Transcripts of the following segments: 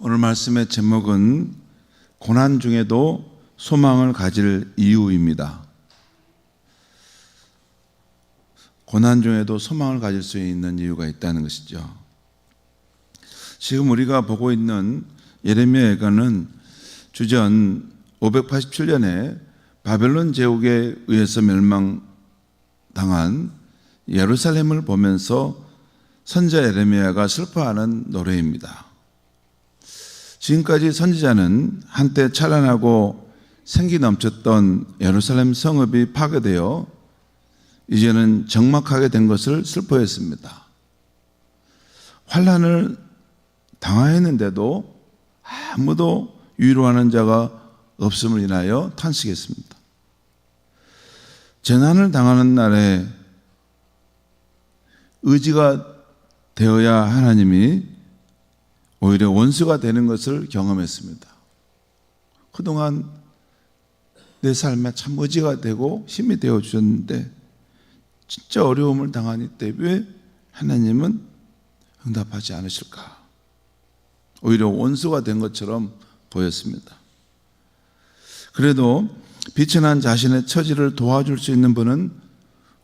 오늘 말씀의 제목은 고난 중에도 소망을 가질 이유입니다. 고난 중에도 소망을 가질 수 있는 이유가 있다는 것이죠. 지금 우리가 보고 있는 예레미야 예언은 주전 587년에 바벨론 제국에 의해서 멸망당한 예루살렘을 보면서 선지자 예레미야가 슬퍼하는 노래입니다. 지금까지 선지자는 한때 찬란하고 생기 넘쳤던 예루살렘 성읍이 파괴되어 이제는 적막하게 된 것을 슬퍼했습니다. 환난을 당하였는데도 아무도 위로하는 자가 없음을 인하여 탄식했습니다. 재난을 당하는 날에 의지가 되어야 하나님이 오히려 원수가 되는 것을 경험했습니다. 그동안 내 삶에 참 의지가 되고 힘이 되어 주셨는데 진짜 어려움을 당하니 때 왜 하나님은 응답하지 않으실까? 오히려 원수가 된 것처럼 보였습니다. 그래도 비천한 자신의 처지를 도와줄 수 있는 분은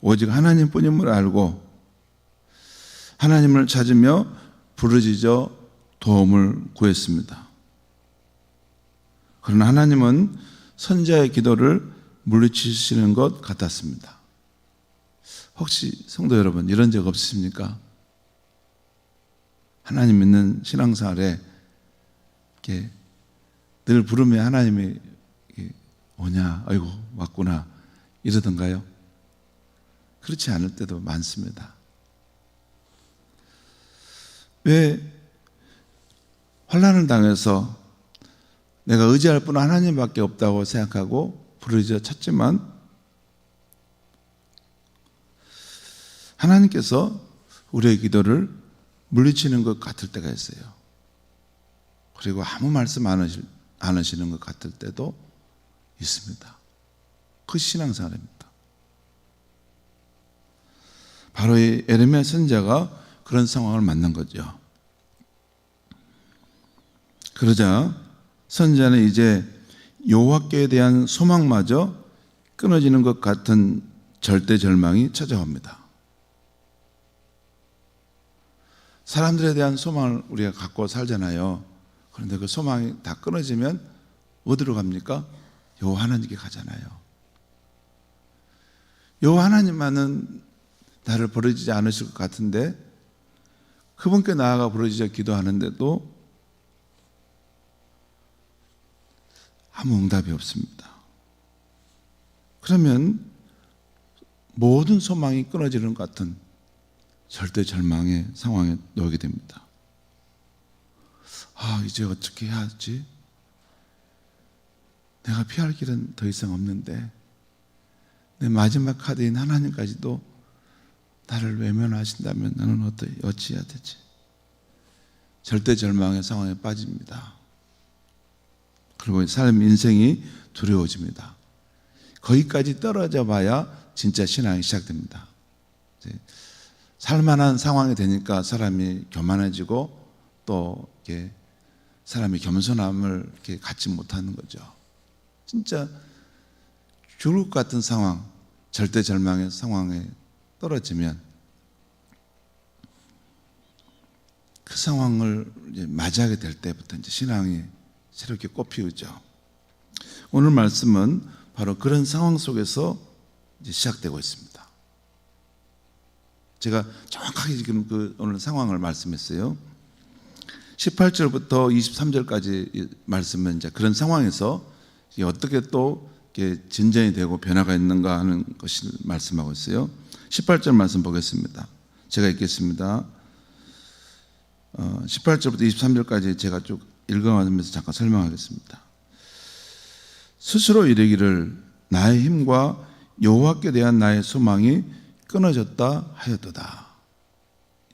오직 하나님뿐임을 알고 하나님을 찾으며 부르짖어 도움을 구했습니다. 그러나 하나님은 선지자의 기도를 물리치시는 것 같았습니다. 혹시 성도 여러분 이런 적 없으십니까? 하나님 믿는 신앙생활에 이렇게 늘 부르면 하나님이 오냐, 아이고 왔구나 이러던가요? 그렇지 않을 때도 많습니다. 왜 환난을 당해서 내가 의지할 분은 하나님밖에 없다고 생각하고 부르짖어 찾지만 하나님께서 우리의 기도를 물리치는 것 같을 때가 있어요. 그리고 아무 말씀 안 하시는 것 같을 때도 있습니다. 그 신앙생활입니다. 바로 이 예레미야 선지자가 그런 상황을 만난 거죠. 그러자 선지자는 이제 여호와께 대한 소망마저 끊어지는 것 같은 절대 절망이 찾아옵니다. 사람들에 대한 소망을 우리가 갖고 살잖아요. 그런데 그 소망이 다 끊어지면 어디로 갑니까? 여호와 하나님께 가잖아요. 여호와 하나님만은 나를 버리지 않으실 것 같은데 그분께 나아가 부르짖어 기도하는데도 아무 응답이 없습니다. 그러면 모든 소망이 끊어지는 것 같은 절대 절망의 상황에 놓이게 됩니다. 이제 어떻게 해야 하지? 내가 피할 길은 더 이상 없는데 내 마지막 카드인 하나님까지도 나를 외면하신다면 나는 어찌해야 되지? 절대 절망의 상황에 빠집니다. 그리고 삶 인생이 두려워집니다. 거기까지 떨어져 봐야 진짜 신앙이 시작됩니다. 살만한 상황이 되니까 사람이 교만해지고 또 이렇게 사람이 겸손함을 이렇게 갖지 못하는 거죠. 진짜 죽을 것 같은 상황, 절대 절망의 상황에 떨어지면 그 상황을 이제 맞이하게 될 때부터 이제 신앙이 새롭게 꽃피우죠. 오늘 말씀은 바로 그런 상황 속에서 이제 시작되고 있습니다. 제가 정확하게 지금 오늘 상황을 말씀했어요. 18절부터 23절까지 말씀은 이제 그런 상황에서 어떻게 또 진전이 되고 변화가 있는가 하는 것을 말씀하고 있어요. 18절 말씀 보겠습니다. 제가 읽겠습니다. 18절부터 23절까지 제가 쭉 읽어가면서 잠깐 설명하겠습니다. 스스로 이르기를 나의 힘과 여호와께 대한 나의 소망이 끊어졌다 하였도다.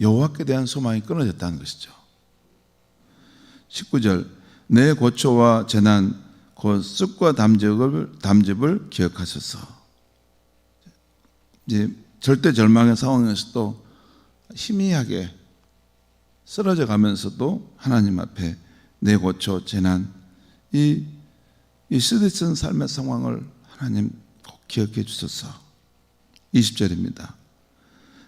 여호와께 대한 소망이 끊어졌다는 것이죠. 19절 내 고초와 재난 곧 쑥과 담즙을 기억하소서. 이제 절대 절망의 상황에서도 희미하게 쓰러져 가면서도 하나님 앞에 내 고초, 재난, 이 쓰디쓴 삶의 상황을 하나님 꼭 기억해 주소서. 20절입니다.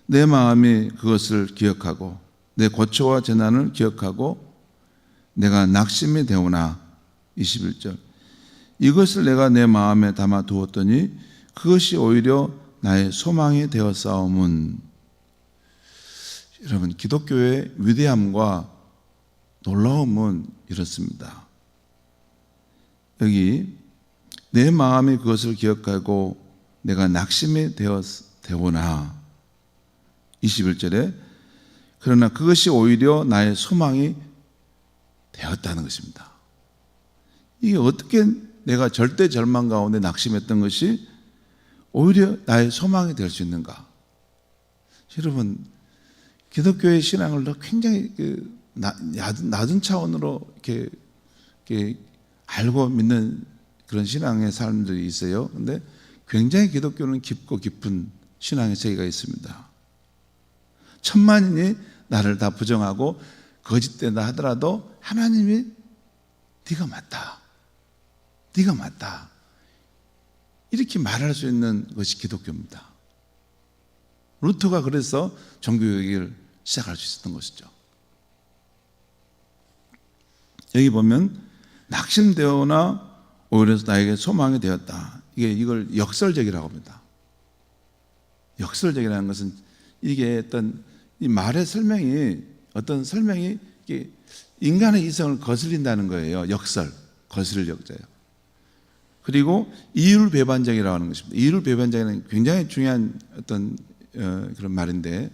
내 마음이 그것을 기억하고 내 고초와 재난을 기억하고 내가 낙심이 되오나 21절 이것을 내가 내 마음에 담아 두었더니 그것이 오히려 나의 소망이 되었사오문. 여러분, 기독교의 위대함과 놀라움은 이렇습니다. 여기 내 마음이 그것을 기억하고 내가 낙심이 되오나 21절에 그러나 그것이 오히려 나의 소망이 되었다는 것입니다. 이게 어떻게 내가 절대 절망 가운데 낙심했던 것이 오히려 나의 소망이 될 수 있는가? 여러분, 기독교의 신앙을 굉장히 낮은 차원으로 이렇게 알고 믿는 그런 신앙의 사람들이 있어요. 그런데 굉장히 기독교는 깊고 깊은 신앙의 세계가 있습니다. 천만인이 나를 다 부정하고 거짓된다 하더라도 하나님이 네가 맞다, 네가 맞다 이렇게 말할 수 있는 것이 기독교입니다. 루터가 그래서 종교개혁을 시작할 수 있었던 것이죠. 여기 보면 낙심되거나 오히려 나에게 소망이 되었다. 이걸 역설적이라고 합니다. 역설적이라는 것은 이게 어떤 이 말의 설명이 어떤 설명이 인간의 이성을 거슬린다는 거예요. 역설, 거슬릴 역자예요. 그리고 이율배반적이라고 하는 것입니다. 이율배반적은 굉장히 중요한 어떤 그런 말인데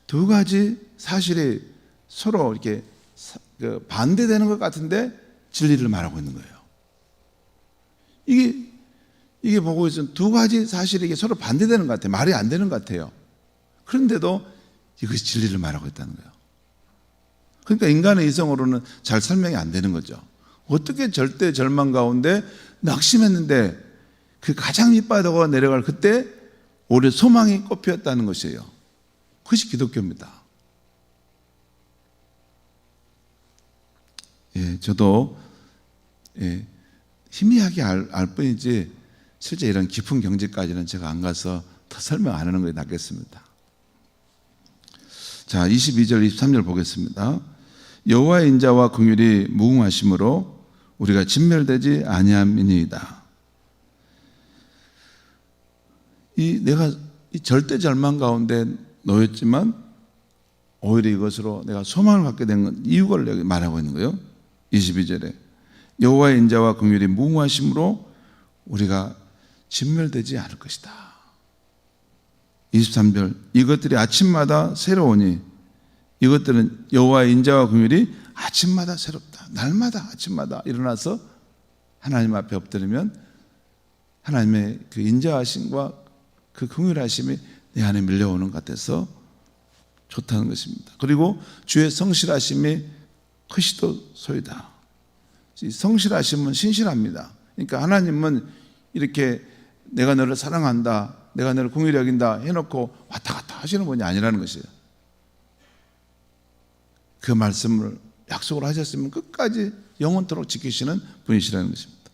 두 가지 사실이 서로 이렇게 반대되는 것 같은데 진리를 말하고 있는 거예요. 이게 보고 있으면 두 가지 사실이 서로 반대되는 것 같아요. 말이 안 되는 것 같아요. 그런데도 이것이 진리를 말하고 있다는 거예요. 그러니까 인간의 이성으로는 잘 설명이 안 되는 거죠. 어떻게 절대 절망 가운데 낙심했는데 그 가장 밑바닥으로 내려갈 그때 오히려 소망이 꽃피었다는 것이에요. 그것이 기독교입니다. 저도 희미하게 알 뿐이지 실제 이런 깊은 경지까지는 제가 안 가서 더 설명 안 하는 것이 낫겠습니다. 자, 22절, 23절 보겠습니다. 여호와의 인자와 긍휼이 무궁하심으로 우리가 진멸되지 아니함이니이다. 내가 이 절대 절망 가운데 놓였지만 오히려 이것으로 내가 소망을 갖게 된 이유를 여기 말하고 있는 거예요. 22절에 여호와의 인자와 긍휼이 무궁하심으로 우리가 진멸되지 않을 것이다. 23절 이것들이 아침마다 새로우니 이것들은 여호와의 인자와 긍휼이 아침마다 새롭다. 날마다 아침마다 일어나서 하나님 앞에 엎드리면 하나님의 그 인자하심과 그 긍휼하심이 내 안에 밀려오는 것 같아서 좋다는 것입니다. 그리고 주의 성실하심이 크시도소이다. 성실하심은 신실합니다. 그러니까 하나님은 이렇게 내가 너를 사랑한다, 내가 너를 긍휼히 여긴다 해놓고 왔다 갔다 하시는 분이 아니라는 것이에요. 그 말씀을 약속을 하셨으면 끝까지 영원토록 지키시는 분이시라는 것입니다.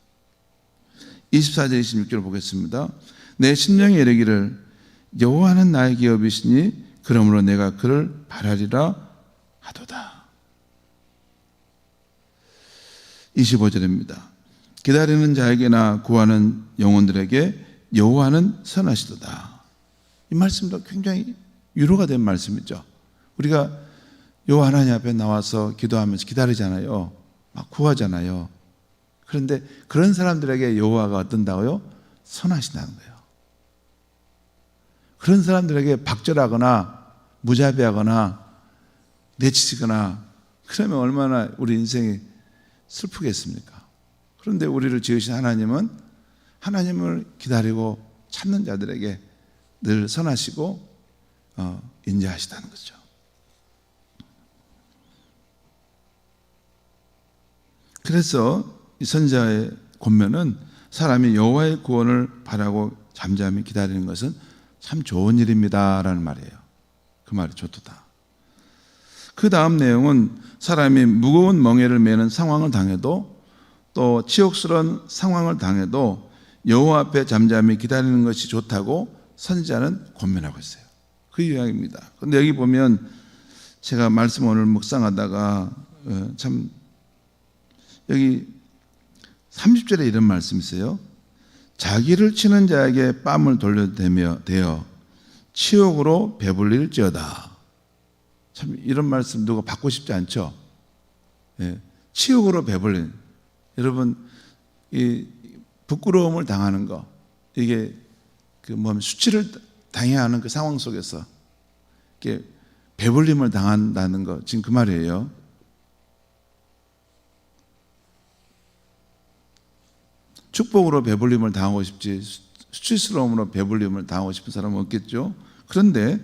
24절 26절을 보겠습니다. 내 심령이 이르기를 여호와는 나의 기업이시니 그러므로 내가 그를 바라리라 하도다. 25절입니다. 기다리는 자에게나 구하는 영혼들에게 여호와는 선하시도다. 이 말씀도 굉장히 위로가 된 말씀이죠. 우리가 여호와 하나님 앞에 나와서 기도하면서 기다리잖아요. 막 구하잖아요. 그런데 그런 사람들에게 여호와가 어떤다고요? 선하신다는 거예요. 그런 사람들에게 박절하거나 무자비하거나 내치거나 그러면 얼마나 우리 인생이 슬프겠습니까? 그런데 우리를 지으신 하나님은 하나님을 기다리고 찾는 자들에게 늘 선하시고 인자하시다는 거죠. 그래서 이 선지자의 권면은 사람이 여호와의 구원을 바라고 잠잠히 기다리는 것은 참 좋은 일입니다라는 말이에요. 그 말이 좋도다. 그 다음 내용은 사람이 무거운 멍에를 매는 상황을 당해도 또 치욕스러운 상황을 당해도 여호와 앞에 잠잠히 기다리는 것이 좋다고 선지자는 권면하고 있어요. 그 이야기입니다. 그런데 여기 보면 제가 말씀 오늘 묵상하다가 참 여기 30절에 이런 말씀이 있어요. 자기를 치는 자에게 뺨을 돌려대어 치욕으로 배불릴지어다. 참 이런 말씀 누가 받고 싶지 않죠? 예, 치욕으로 배불린. 여러분 이 부끄러움을 당하는 거, 이게 그 수치를 당해야 하는 그 상황 속에서 이렇게 배불림을 당한다는 거, 지금 그 말이에요. 축복으로 배불림을 당하고 싶지 수치스러움으로 배불림을 당하고 싶은 사람은 없겠죠. 그런데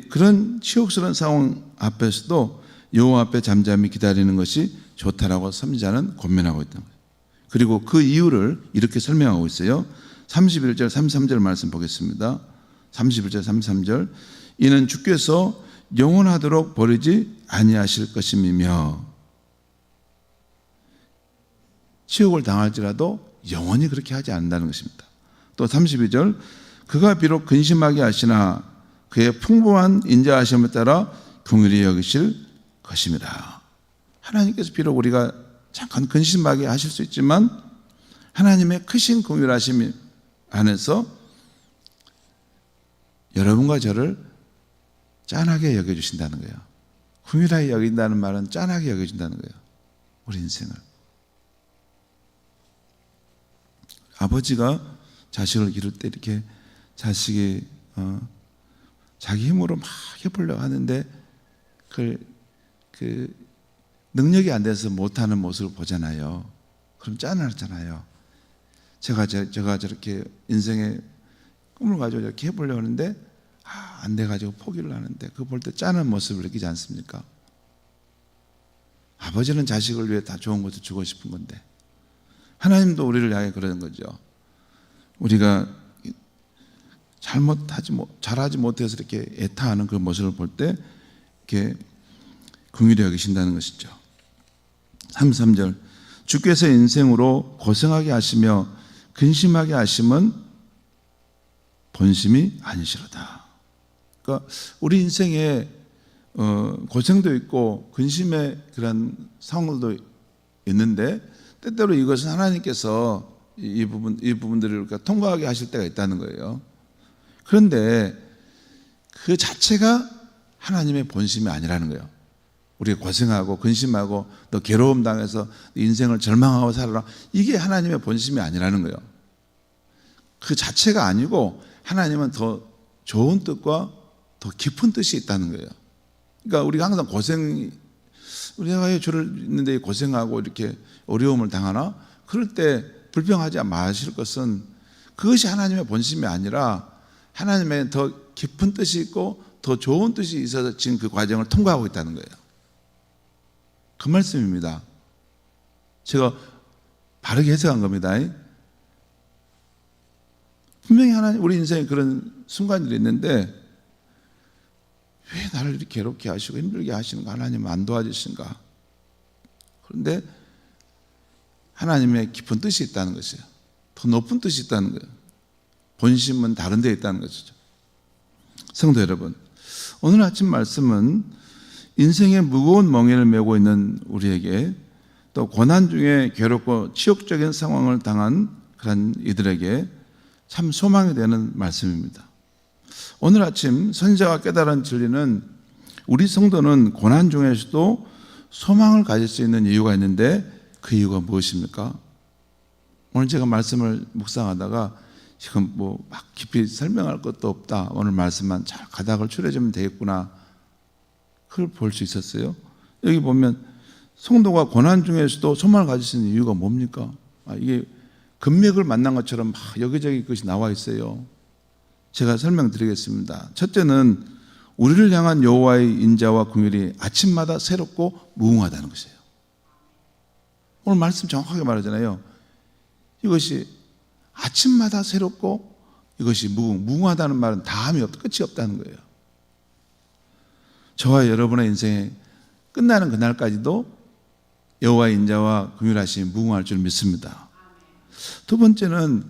그런 치욕스러운 상황 앞에서도 여호와 앞에 잠잠히 기다리는 것이 좋다라고 선지자는 권면하고 있다는 거예요. 그리고 그 이유를 이렇게 설명하고 있어요. 31절 33절 말씀 보겠습니다. 31절 33절 이는 주께서 영원하도록 버리지 아니하실 것임이며 치욕을 당할지라도 영원히 그렇게 하지 않는다는 것입니다. 또 32절 그가 비록 근심하게 하시나 그의 풍부한 인자하심에 따라 긍휼히 여기실 것입니다. 하나님께서 비록 우리가 잠깐 근심하게 하실 수 있지만 하나님의 크신 긍휼하심 안에서 여러분과 저를 짠하게 여겨주신다는 거예요. 긍휼하게 여긴다는 말은 짠하게 여겨준다는 거예요. 우리 인생을. 아버지가 자식을 기를 때 이렇게 자식이 자기 힘으로 막 해보려고 하는데 그 능력이 안 돼서 못하는 모습을 보잖아요. 그럼 짠하잖아요. 제가 저렇게 인생의 꿈을 가지고 이렇게 해보려고 하는데 안 돼가지고 포기를 하는데 그거 볼 때 짠한 모습을 느끼지 않습니까? 아버지는 자식을 위해 다 좋은 것도 주고 싶은 건데 하나님도 우리를 향해 그러는 거죠. 우리가 잘하지 못해서 이렇게 애타하는 그 모습을 볼 때 이렇게 긍휼히 여기신다는 것이죠. 33절 주께서 인생으로 고생하게 하시며 근심하게 하심은 본심이 아니시로다. 그러니까 우리 인생에 고생도 있고 근심의 그런 상황도 있는데 때때로 이것은 하나님께서 이 부분들을 우리가 통과하게 하실 때가 있다는 거예요. 그런데 그 자체가 하나님의 본심이 아니라는 거예요. 우리가 고생하고 근심하고 또 괴로움 당해서 인생을 절망하고 살아라, 이게 하나님의 본심이 아니라는 거예요. 그 자체가 아니고 하나님은 더 좋은 뜻과 더 깊은 뜻이 있다는 거예요. 그러니까 우리가 항상 우리가 왜 저를 있는데 고생하고 이렇게 어려움을 당하나? 그럴 때 불평하지 마실 것은 그것이 하나님의 본심이 아니라 하나님의 더 깊은 뜻이 있고 더 좋은 뜻이 있어서 지금 그 과정을 통과하고 있다는 거예요. 그 말씀입니다. 제가 바르게 해석한 겁니다. 분명히 하나님, 우리 인생에 그런 순간들이 있는데 왜 나를 이렇게 괴롭게 하시고 힘들게 하시는가? 하나님은 안 도와주신가? 그런데 하나님의 깊은 뜻이 있다는 것이에요. 더 높은 뜻이 있다는 거예요. 본심은 다른 데에 있다는 것이죠. 성도 여러분, 오늘 아침 말씀은 인생의 무거운 멍에를 메고 있는 우리에게 또 고난 중에 괴롭고 치욕적인 상황을 당한 그런 이들에게 참 소망이 되는 말씀입니다. 오늘 아침 선지자가 깨달은 진리는 우리 성도는 고난 중에서도 소망을 가질 수 있는 이유가 있는데 그 이유가 무엇입니까? 오늘 제가 말씀을 묵상하다가 지금 막 깊이 설명할 것도 없다, 오늘 말씀만 잘 가닥을 추려주면 되겠구나, 그걸 볼 수 있었어요. 여기 보면 성도가 고난 중에서도 소망을 가질 수 있는 이유가 뭡니까? 이게 금맥을 만난 것처럼 막 여기저기 그것이 나와 있어요. 제가 설명드리겠습니다. 첫째는 우리를 향한 여호와의 인자와 긍휼이 아침마다 새롭고 무궁하다는 것이에요. 오늘 말씀 정확하게 말하잖아요. 이것이 아침마다 새롭고 이것이 무궁하다는 말은 다함이 끝이 없다는 거예요. 저와 여러분의 인생에 끝나는 그날까지도 여호와의 인자와 긍휼하심이 무궁할 줄 믿습니다. 두 번째는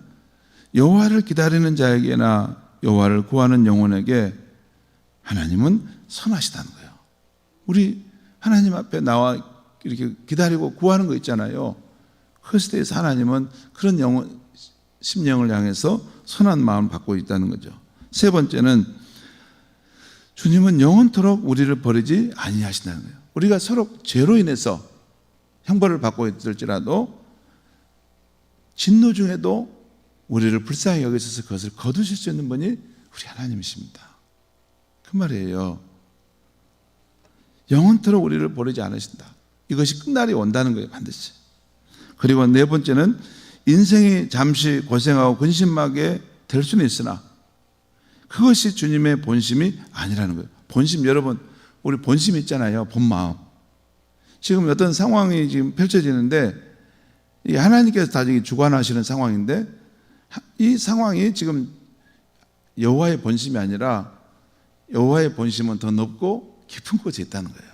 여호와를 기다리는 자에게나 여호와를 구하는 영혼에게 하나님은 선하시다는 거예요. 우리 하나님 앞에 나와 이렇게 기다리고 구하는 거 있잖아요. 그것에 대해서 하나님은 그런 영혼, 심령을 향해서 선한 마음을 갖고 있다는 거죠. 세 번째는 주님은 영원토록 우리를 버리지 아니하신다는 거예요. 우리가 서로 죄로 인해서 형벌을 받고 있을지라도 진노 중에도 우리를 불쌍히 여기셔서 그것을 거두실 수 있는 분이 우리 하나님이십니다. 그 말이에요. 영원토록 우리를 버리지 않으신다. 이것이 끝날이 온다는 거예요, 반드시. 그리고 네 번째는 인생이 잠시 고생하고 근심하게 될 수는 있으나 그것이 주님의 본심이 아니라는 거예요. 본심, 여러분, 우리 본심 있잖아요. 본마음. 지금 어떤 상황이 지금 펼쳐지는데 하나님께서 다 주관하시는 상황인데 이 상황이 지금 여호와의 본심이 아니라 여호와의 본심은 더 높고 깊은 곳에 있다는 거예요.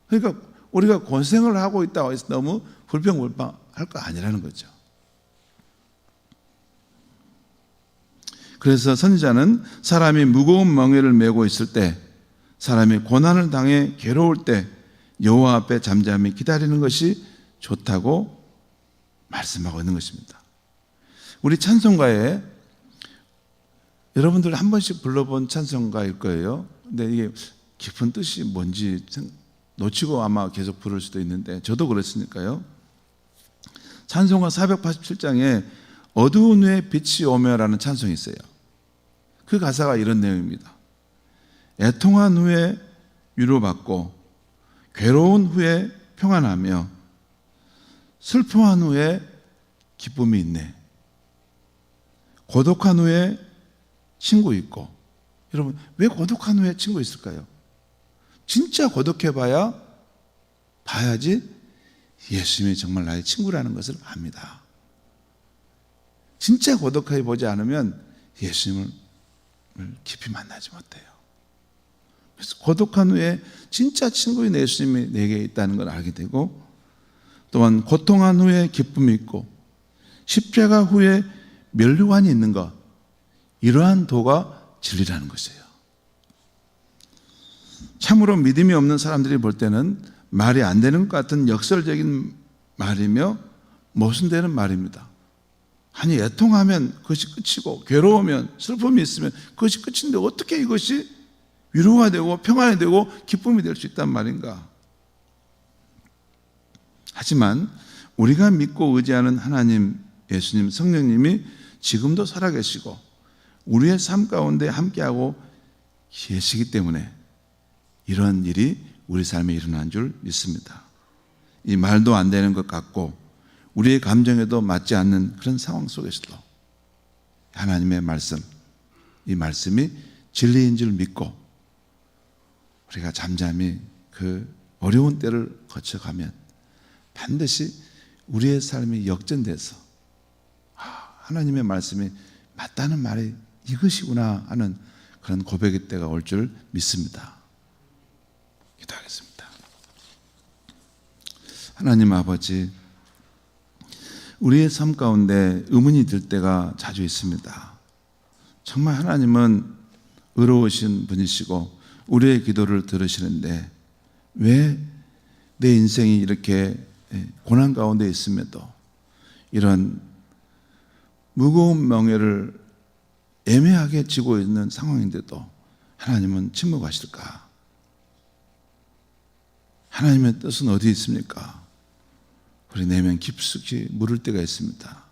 그러니까 우리가 고생을 하고 있다고 해서 너무 불평불만할 거 아니라는 거죠. 그래서 선지자는 사람이 무거운 멍에를 메고 있을 때, 사람이 고난을 당해 괴로울 때 여호와 앞에 잠잠히 기다리는 것이 좋다고 말씀하고 있는 것입니다. 우리 찬송가에 여러분들 한 번씩 불러본 찬송가일 거예요. 근데 이게 깊은 뜻이 뭔지 놓치고 아마 계속 부를 수도 있는데 저도 그랬으니까요. 찬송가 487장에 어두운 후에 빛이 오며라는 찬송이 있어요. 그 가사가 이런 내용입니다. 애통한 후에 위로받고 괴로운 후에 평안하며 슬퍼한 후에 기쁨이 있네. 고독한 후에 친구 있고. 여러분, 왜 고독한 후에 친구 있을까요? 진짜 고독해봐야 봐야지 예수님이 정말 나의 친구라는 것을 압니다. 진짜 고독하게 보지 않으면 예수님을 깊이 만나지 못해요. 그래서 고독한 후에 진짜 친구인 예수님이 내게 있다는 걸 알게 되고, 또한 고통한 후에 기쁨이 있고 십자가 후에 면류관이 있는 것, 이러한 도가 진리라는 것이에요. 참으로 믿음이 없는 사람들이 볼 때는 말이 안 되는 것 같은 역설적인 말이며 모순되는 말입니다. 아니, 애통하면 그것이 끝이고 괴로우면 슬픔이 있으면 그것이 끝인데 어떻게 이것이 위로가 되고 평안이 되고 기쁨이 될 수 있단 말인가? 하지만 우리가 믿고 의지하는 하나님, 예수님, 성령님이 지금도 살아계시고 우리의 삶 가운데 함께하고 계시기 때문에 이런 일이 우리 삶에 일어난 줄 믿습니다. 이 말도 안 되는 것 같고 우리의 감정에도 맞지 않는 그런 상황 속에서도 하나님의 말씀, 이 말씀이 진리인 줄 믿고 우리가 잠잠히 그 어려운 때를 거쳐가면 반드시 우리의 삶이 역전돼서 하나님의 말씀이 맞다는 말이 이것이구나 하는 그런 고백의 때가 올 줄 믿습니다. 기도하겠습니다. 하나님 아버지, 우리의 삶 가운데 의문이 들 때가 자주 있습니다. 정말 하나님은 의로우신 분이시고 우리의 기도를 들으시는데 왜 내 인생이 이렇게 고난 가운데 있음에도 이런 무거운 멍에를 애매하게 지고 있는 상황인데도 하나님은 침묵하실까? 하나님의 뜻은 어디에 있습니까? 우리 내면 깊숙이 물을 때가 있습니다.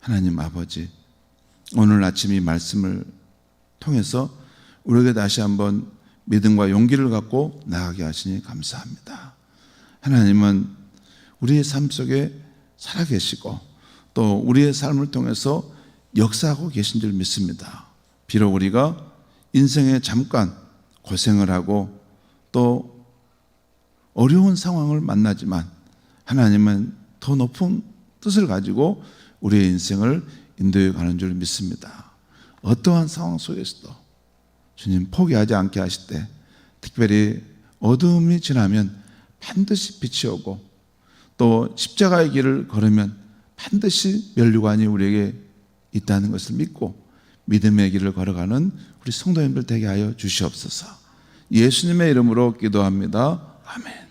하나님 아버지, 오늘 아침 이 말씀을 통해서 우리에게 다시 한번 믿음과 용기를 갖고 나아가게 하시니 감사합니다. 하나님은 우리의 삶 속에 살아계시고 또 우리의 삶을 통해서 역사하고 계신 줄 믿습니다. 비록 우리가 인생에 잠깐 고생을 하고 또 어려운 상황을 만나지만 하나님은 더 높은 뜻을 가지고 우리의 인생을 인도해 가는 줄 믿습니다. 어떠한 상황 속에서도 주님 포기하지 않게 하실 때, 특별히 어둠이 지나면 반드시 빛이 오고 또 십자가의 길을 걸으면 반드시 면류관이 우리에게 있다는 것을 믿고 믿음의 길을 걸어가는 우리 성도님들 되게 하여 주시옵소서. 예수님의 이름으로 기도합니다. 아멘.